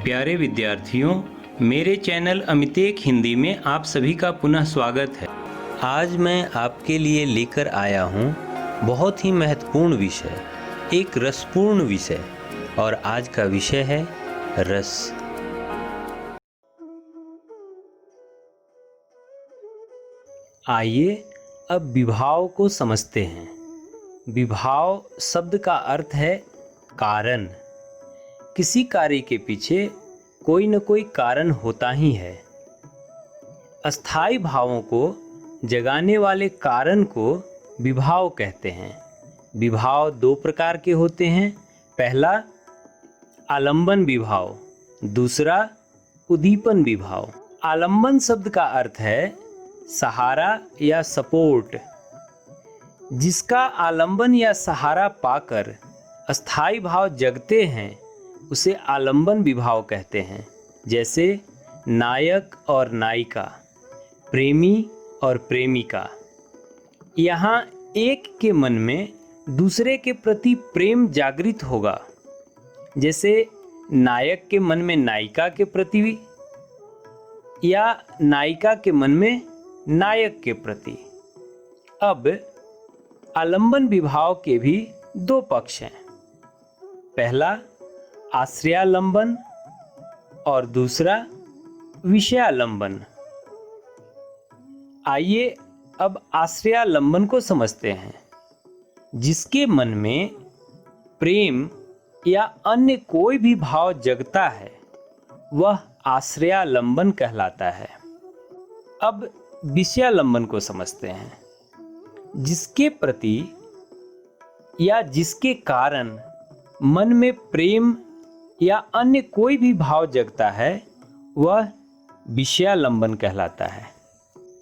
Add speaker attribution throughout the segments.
Speaker 1: प्यारे विद्यार्थियों, मेरे चैनल अमितेक हिंदी में आप सभी का पुनः स्वागत है। आज मैं आपके लिए लेकर आया हूँ बहुत ही महत्वपूर्ण विषय, एक रसपूर्ण विषय, और आज का विषय है रस। आइए अब विभाव को समझते हैं। विभाव शब्द का अर्थ है कारण। किसी कार्य के पीछे कोई न कोई कारण होता ही है। अस्थायी भावों को जगाने वाले कारण को विभाव कहते हैं। विभाव दो प्रकार के होते हैं। पहला आलंबन विभाव, दूसरा उद्दीपन विभाव। आलंबन शब्द का अर्थ है सहारा या सपोर्ट। जिसका आलंबन या सहारा पाकर अस्थायी भाव जगते हैं उसे आलंबन विभाव कहते हैं। जैसे नायक और नायिका, प्रेमी और प्रेमिका। यहाँ एक के मन में दूसरे के प्रति प्रेम जागृत होगा। जैसे नायक के मन में नायिका के प्रति या नायिका के मन में नायक के प्रति। अब आलंबन विभाव के भी दो पक्ष हैं। पहला आश्रयालंबन और दूसरा विषयालंबन। आइए अब आश्रयालंबन को समझते हैं। जिसके मन में प्रेम या अन्य कोई भी भाव जगता है वह आश्रयालंबन कहलाता है। अब विषयालंबन को समझते हैं। जिसके प्रति या जिसके कारण मन में प्रेम या अन्य कोई भी भाव जगता है वह विषयालंबन कहलाता है।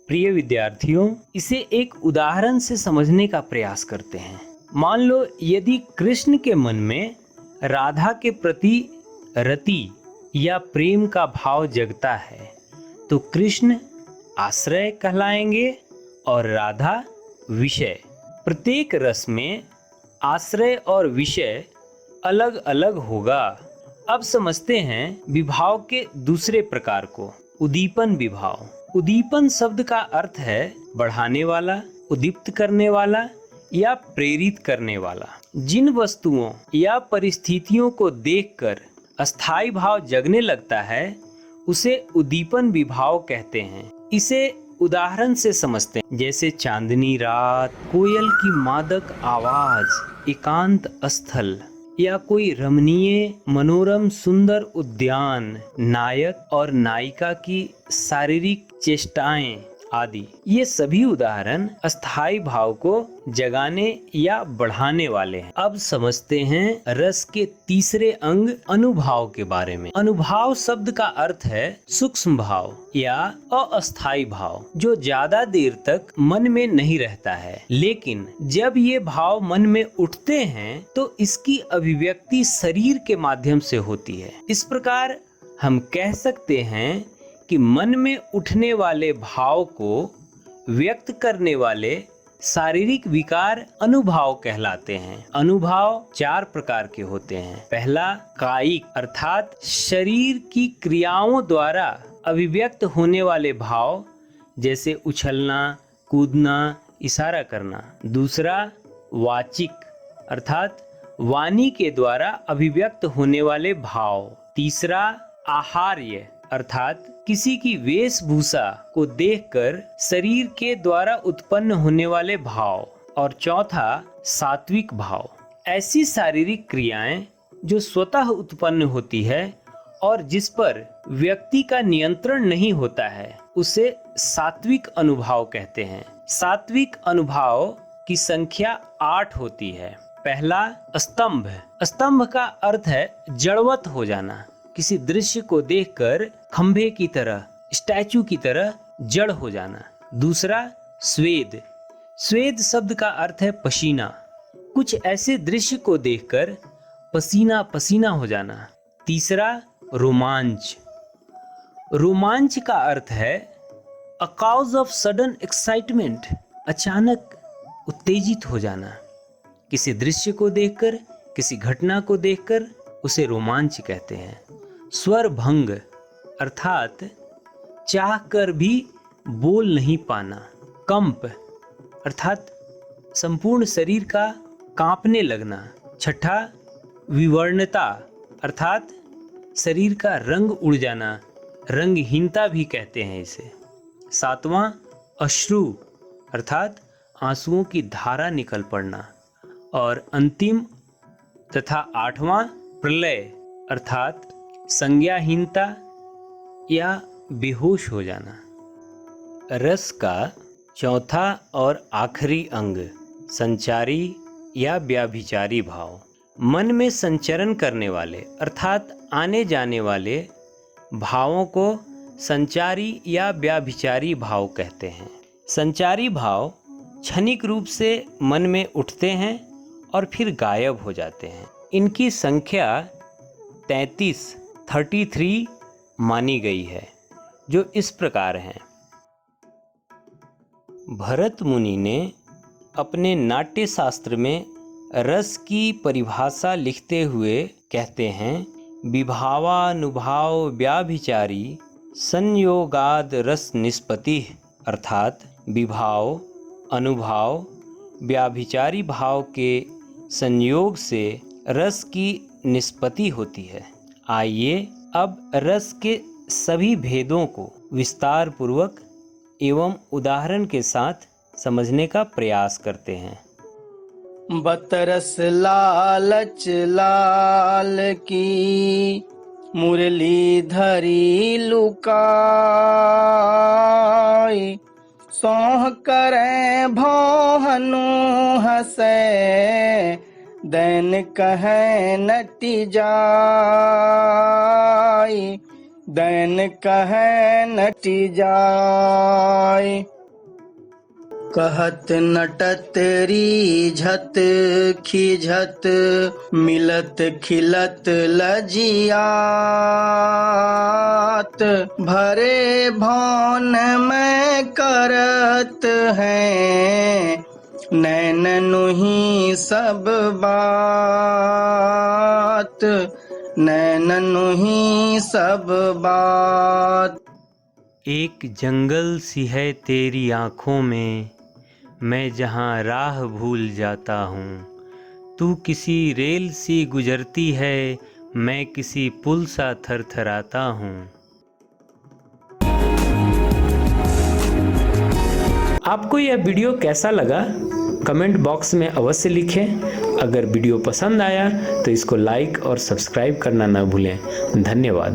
Speaker 1: प्रिय विद्यार्थियों, इसे एक उदाहरण से समझने का प्रयास करते हैं। मान लो यदि कृष्ण के मन में राधा के प्रति रति या प्रेम का भाव जगता है तो कृष्ण आश्रय कहलाएंगे और राधा विषय। प्रत्येक रस में आश्रय और विषय अलग अलग होगा। अब समझते हैं विभाव के दूसरे प्रकार को, उद्दीपन विभाव। उद्दीपन शब्द का अर्थ है बढ़ाने वाला, उद्दीप्त करने वाला या प्रेरित करने वाला। जिन वस्तुओं या परिस्थितियों को देखकर अस्थायी भाव जगने लगता है उसे उद्दीपन विभाव कहते हैं। इसे उदाहरण से समझते हैं। जैसे चांदनी रात, कोयल की मादक आवाज, एकांत स्थल या कोई रमणीय मनोरम सुंदर उद्यान, नायक और नायिका की शारीरिक चेष्टाएं आदि। ये सभी उदाहरण अस्थायी भाव को जगाने या बढ़ाने वाले हैं। अब समझते हैं रस के तीसरे अंग अनुभाव के बारे में। अनुभाव शब्द का अर्थ है सूक्ष्म भाव या अस्थायी भाव जो ज्यादा देर तक मन में नहीं रहता है, लेकिन जब ये भाव मन में उठते हैं तो इसकी अभिव्यक्ति शरीर के माध्यम से होती है। इस प्रकार हम कह सकते हैं कि मन में उठने वाले भाव को व्यक्त करने वाले शारीरिक विकार अनुभाव कहलाते हैं। अनुभाव चार प्रकार के होते हैं। पहला कायिक अर्थात शरीर की क्रियाओं द्वारा अभिव्यक्त होने वाले भाव, जैसे उछलना, कूदना, इशारा करना। दूसरा वाचिक अर्थात वाणी के द्वारा अभिव्यक्त होने वाले भाव। तीसरा आहार्य अर्थात किसी की वेशभूषा को देखकर शरीर के द्वारा उत्पन्न होने वाले भाव। और चौथा सात्विक भाव। ऐसी शारीरिक क्रियाएं जो स्वतः उत्पन्न होती है और जिस पर व्यक्ति का नियंत्रण नहीं होता है उसे सात्विक अनुभाव कहते हैं। सात्विक अनुभाव की संख्या 8 होती है। पहला स्तंभ। स्तंभ का अर्थ है जड़वत हो जाना। किसी दृश्य को देखकर खंभे की तरह, स्टैचू की तरह जड़ हो जाना। दूसरा स्वेद। स्वेद शब्द का अर्थ है पसीना। कुछ ऐसे दृश्य को देखकर पसीना पसीना हो जाना। तीसरा रोमांच। रोमांच का अर्थ है a cause of sudden excitement, अचानक उत्तेजित हो जाना। किसी दृश्य को देखकर, किसी घटना को देखकर उसे रोमांच कहते हैं। स्वर भंग अर्थात चाह कर भी बोल नहीं पाना। कंप अर्थात संपूर्ण शरीर का कांपने लगना। छठा विवर्णता अर्थात शरीर का रंग उड़ जाना, रंगहीनता भी कहते हैं इसे। सातवां अश्रु अर्थात आंसुओं की धारा निकल पड़ना। और अंतिम तथा आठवां प्रलय अर्थात संज्ञाहीनता या बेहोश हो जाना। रस का चौथा और आखिरी अंग संचारी या व्याभिचारी भाव। मन में संचरण करने वाले अर्थात आने जाने वाले भावों को संचारी या व्याभिचारी भाव कहते हैं। संचारी भाव क्षणिक रूप से मन में उठते हैं और फिर गायब हो जाते हैं। इनकी संख्या 33 मानी गई है, जो इस प्रकार हैं। भरत मुनि ने अपने नाट्य शास्त्र में रस की परिभाषा लिखते हुए कहते हैं, विभावानुभाव व्याभिचारी संयोगाद रस निष्पत्ति अर्थात विभाव अनुभाव व्याभिचारी भाव के संयोग से रस की निष्पत्ति होती है। आइए अब रस के सभी भेदों को विस्तार पूर्वक एवं उदाहरण के साथ समझने का प्रयास करते हैं।
Speaker 2: बतरस लालच लाल की मुरली धरी लुकाई, सोह करे भौहनु हसे दैन कहे नटी जाई, दैन कहे नटी जाई। कहत नटत रीझत खिझत मिलत खिलत लजियात, भरे भौन में करत हैं नैन नुही सब बात, नैन नुही सब बात।
Speaker 1: एक जंगल सी है तेरी आँखों में, मैं जहाँ राह भूल जाता हूँ। तू किसी रेल सी गुजरती है, मैं किसी पुल सा थरथराता हूँ। आपको यह वीडियो कैसा लगा कमेंट बॉक्स में अवश्य लिखें। अगर वीडियो पसंद आया तो इसको लाइक और सब्सक्राइब करना न भूलें। धन्यवाद।